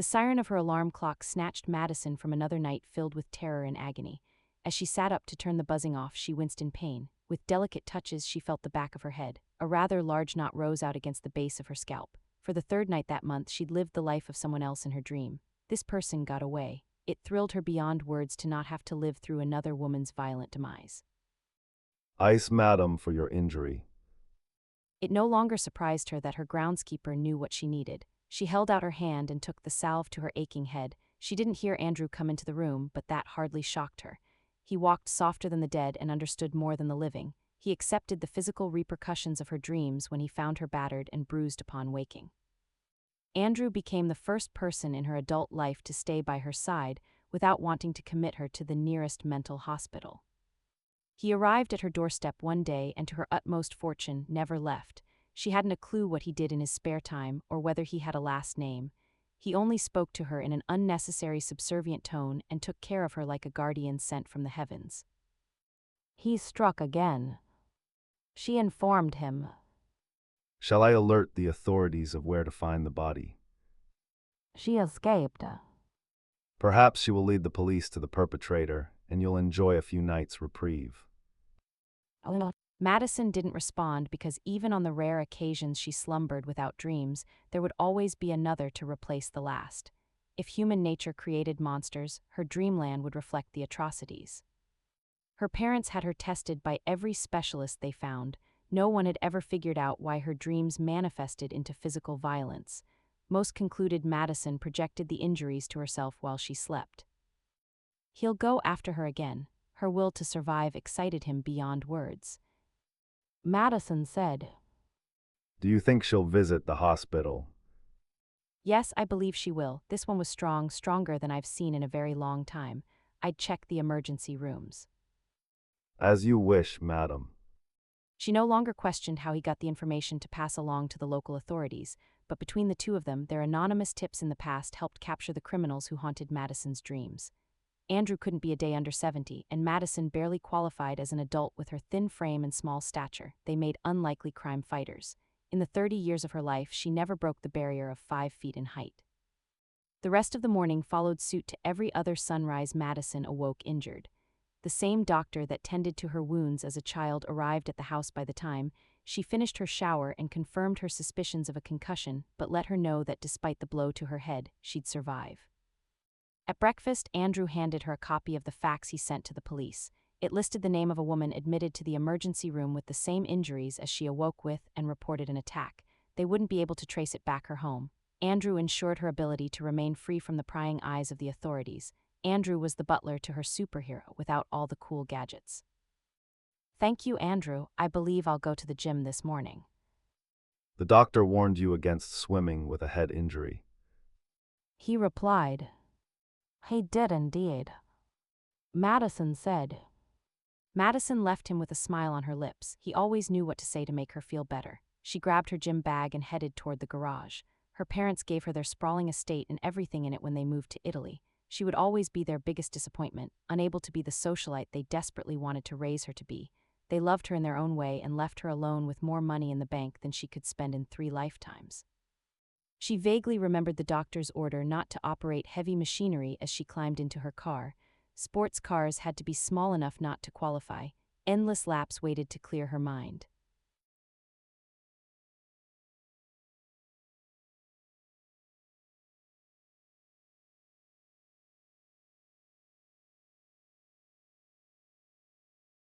The siren of her alarm clock snatched Madison from another night filled with terror and agony. As she sat up to turn the buzzing off, she winced in pain. With delicate touches, she felt the back of her head. A rather large knot rose out against the base of her scalp. For the third night that month, she'd lived the life of someone else in her dream. This person got away. It thrilled her beyond words to not have to live through another woman's violent demise. Ice, madam, for your injury. It no longer surprised her that her groundskeeper knew what she needed. She held out her hand and took the salve to her aching head. She didn't hear Andrew come into the room, but that hardly shocked her. He walked softer than the dead and understood more than the living. He accepted the physical repercussions of her dreams when he found her battered and bruised upon waking. Andrew became the first person in her adult life to stay by her side without wanting to commit her to the nearest mental hospital. He arrived at her doorstep one day and, to her utmost fortune, never left. She hadn't a clue what he did in his spare time or whether he had a last name. He only spoke to her in an unnecessary subservient tone and took care of her like a guardian sent from the heavens. He struck again. She informed him. Shall I alert the authorities of where to find the body? She escaped. Perhaps she will lead the police to the perpetrator, and you'll enjoy a few nights' reprieve. Madison didn't respond because even on the rare occasions she slumbered without dreams, there would always be another to replace the last. If human nature created monsters, her dreamland would reflect the atrocities. Her parents had her tested by every specialist they found. No one had ever figured out why her dreams manifested into physical violence. Most concluded Madison projected the injuries to herself while she slept. He'll go after her again. Her will to survive excited him beyond words. Madison said, Do you think she'll visit the hospital? Yes, I believe she will. This one was strong, stronger than I've seen in a very long time. I'd check the emergency rooms. As you wish, madam. She no longer questioned how he got the information to pass along to the local authorities, but between the two of them, their anonymous tips in the past helped capture the criminals who haunted Madison's dreams. Andrew couldn't be a day under 70, and Madison barely qualified as an adult with her thin frame and small stature. They made unlikely crime fighters. In the 30 years of her life, she never broke the barrier of 5 feet in height. The rest of the morning followed suit to every other sunrise. Madison awoke injured. The same doctor that tended to her wounds as a child arrived at the house by the time she finished her shower and confirmed her suspicions of a concussion, but let her know that despite the blow to her head, she'd survive. At breakfast, Andrew handed her a copy of the fax he sent to the police. It listed the name of a woman admitted to the emergency room with the same injuries as she awoke with and reported an attack. They wouldn't be able to trace it back her home. Andrew ensured her ability to remain free from the prying eyes of the authorities. Andrew was the butler to her superhero without all the cool gadgets. Thank you, Andrew. I believe I'll go to the gym this morning. The doctor warned you against swimming with a head injury. He replied. He did indeed. Madison said. Madison left him with a smile on her lips. He always knew what to say to make her feel better. She grabbed her gym bag and headed toward the garage. Her parents gave her their sprawling estate and everything in it when they moved to Italy. She would always be their biggest disappointment, unable to be the socialite they desperately wanted to raise her to be. They loved her in their own way and left her alone with more money in the bank than she could spend in 3 lifetimes. She vaguely remembered the doctor's order not to operate heavy machinery as she climbed into her car. Sports cars had to be small enough not to qualify. Endless laps waited to clear her mind.